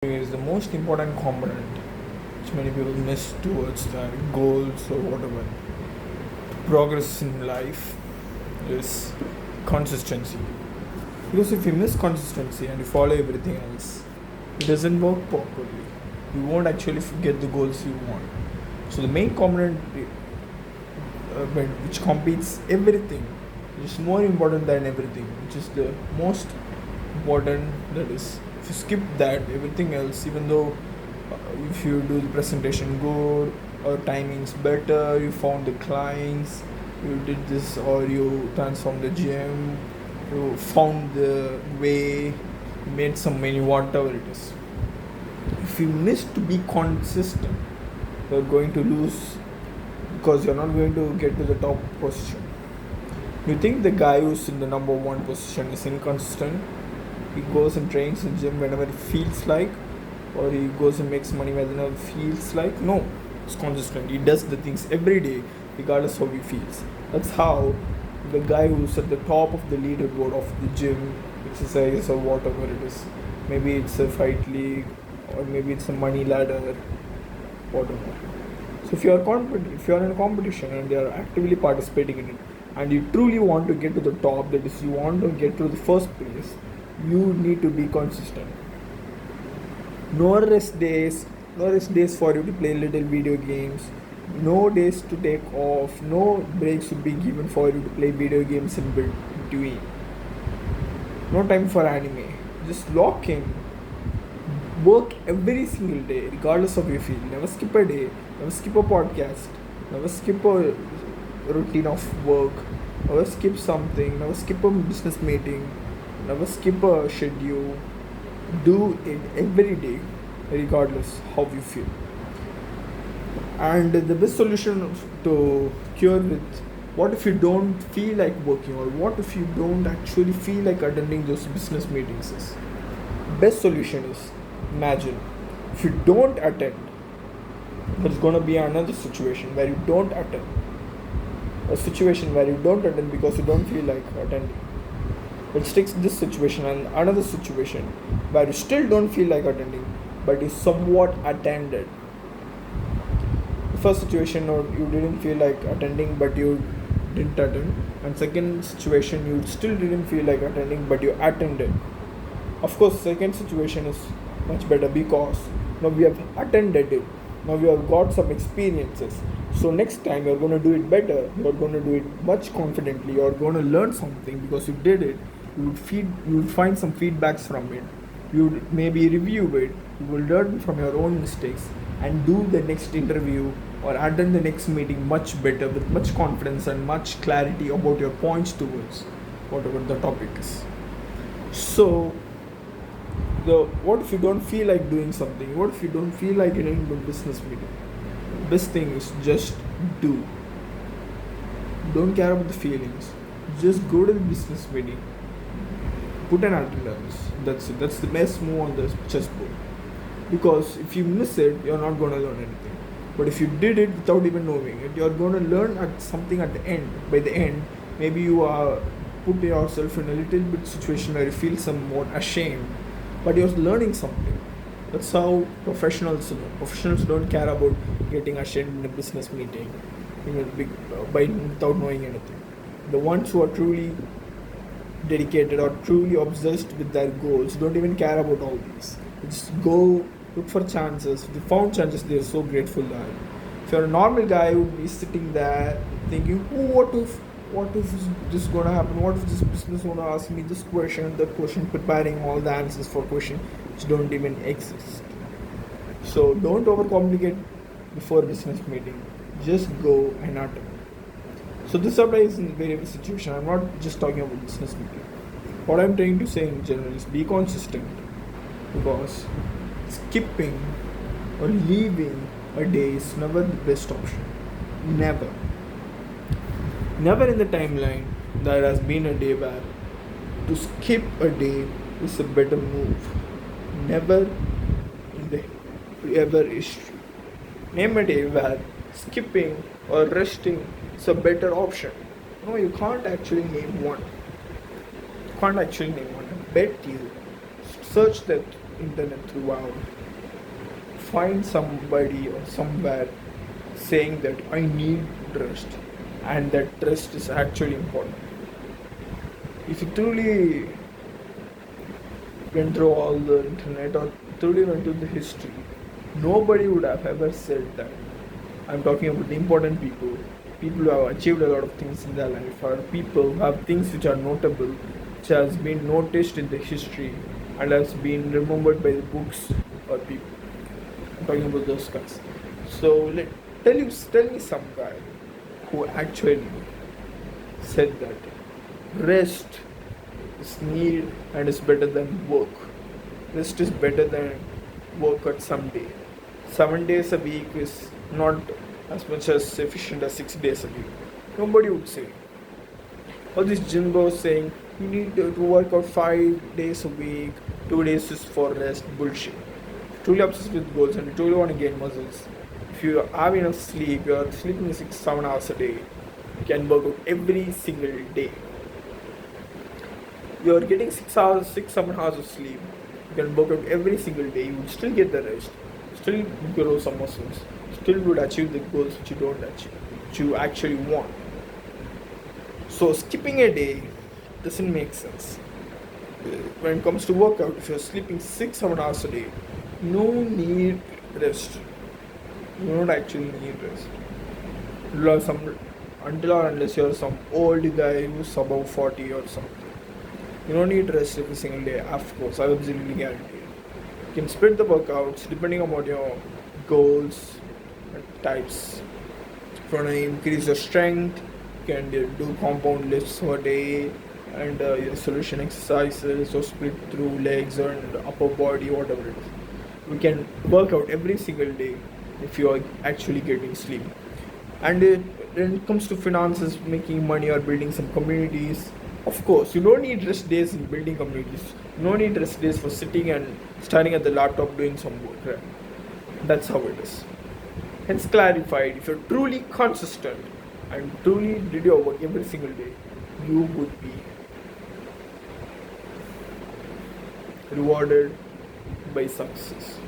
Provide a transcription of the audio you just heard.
Is the most important component which many people miss towards their goals or whatever. Progress in life is consistency. Because if you miss consistency and you follow everything else, it doesn't work properly. You won't actually get the goals you want. So the main component which competes everything, which is more important than everything, which is the most important, that is, if you skip that, everything else, even though if you do the presentation good or timings better, you found the clients, you did this, or you transformed the gym, you found the way, you made some money, whatever it is, if you miss to be consistent, you're going to lose, because you're not going to get to the top position. You think the guy who's in the number one position is inconsistent? He goes and trains in gym whenever he feels like, or he goes and makes money whenever he feels like? No, it's consistent. He does the things every day, regardless how he feels. That's how the guy who's at the top of the leaderboard of the gym, exercise or whatever it is, maybe it's a fight league, or maybe it's a money ladder, whatever. So if you're in a competition and you are actively participating in it, and you truly want to get to the top, that is, you want to get to the first place, you need to be consistent. No rest days, no rest days for you to play little video games, no days to take off, no breaks should be given for you to play video games in between. No time for anime. Just lock in. Work every single day, regardless of your field. Never skip a day, never skip a podcast, never skip a routine of work, never skip something, never skip a business meeting, never skip a schedule. Do it every day, regardless how you feel. And the best solution to cure with what if you don't feel like working, or what if you don't actually feel like attending those business meetings is, best solution is, imagine if you don't attend, there's going to be another situation where you don't attend, a situation where you don't attend because you don't feel like attending. Let's take this situation and another situation where you still don't feel like attending, but you somewhat attended. The first situation, you didn't feel like attending, but you didn't attend. And second situation, you still didn't feel like attending, but you attended. Of course, second situation is much better because now we have attended it. Now we have got some experiences. So next time you're going to do it better. You're going to do it much confidently. You're going to learn something because you did it. You would find some feedbacks from it. You would maybe review it. You will learn from your own mistakes and do the next interview or attend the next meeting much better, with much confidence and much clarity about your points towards whatever the topic is. So what if you don't feel like doing something? What if you don't feel like getting into a business meeting? Best thing is just do. Don't care about the feelings. Just go to the business meeting. Put an attendance. That's it. That's the best move on the chessboard. Because if you miss it, you're not going to learn anything. But if you did it without even knowing it, you're going to learn at something at the end. By the end, maybe you are put yourself in a little bit situation where you feel somewhat ashamed, but you're learning something. That's how professionals learn. Professionals don't care about getting ashamed in a business meeting, without knowing anything. The ones who are truly dedicated or truly obsessed with their goals don't even care about all these. They just go look for chances. If they found chances, they're so grateful that. If you're a normal guy, you would be sitting there thinking, oh, what if this is gonna happen? What if this business owner asks me this question, that question, preparing all the answers for questions which don't even exist. So don't overcomplicate before business meeting. Just go and attend. So this applies in various situations. I'm not just talking about business meeting. What I'm trying to say in general is be consistent, because skipping or leaving a day is never the best option. Never. Never in the timeline there has been a day where to skip a day is a better move. Never in the ever history. Name a day where skipping or resting is a better option. No, you can't actually name one. I bet you. Search that internet throughout, find somebody or somewhere saying that I need rest, and that rest is actually important. If you truly went through all the internet or truly went through the history, nobody would have ever said that. I'm talking about the important people, people who have achieved a lot of things in their life, or people who have things which are notable, which has been noticed in the history and has been remembered by the books or people. I'm talking about those guys. So tell me some guy who actually said that rest is need and is better than work. Rest is better than work at some day. 7 days a week is not as much as efficient as 6 days a week. Nobody would say. Or this gym bro saying you need to work out 5 days a week, 2 days is for rest. Bullshit. Truly obsessed with goals and you truly want to gain muscles. If you have enough sleep, you are sleeping 6-7 hours a day, you can work out every single day. You are getting 6 hours, 6-7 hours of sleep. You can work out every single day. You will still get the rest, still grow some muscles, still would achieve the goals which you don't achieve, which you actually want. So skipping a day doesn't make sense. When it comes to workout, if you're sleeping 6-7 hours a day, no need rest. You don't actually need rest. Until or unless you're some old guy who's above 40 or something. You don't need rest every single day, of course, I absolutely guarantee it. You can split the workouts depending on what your goals and types. If you want to increase your strength, you can do compound lifts per day and your solution exercises or split through legs and upper body, whatever it is. We can work out every single day if you are actually getting sleep. And when it comes to finances, making money or building some communities, of course, you don't need rest days in building communities. You don't need rest days for sitting and staring at the laptop doing some work. Right? That's how it is. Hence clarified, if you're truly consistent and truly did your work every single day, you would be rewarded by success.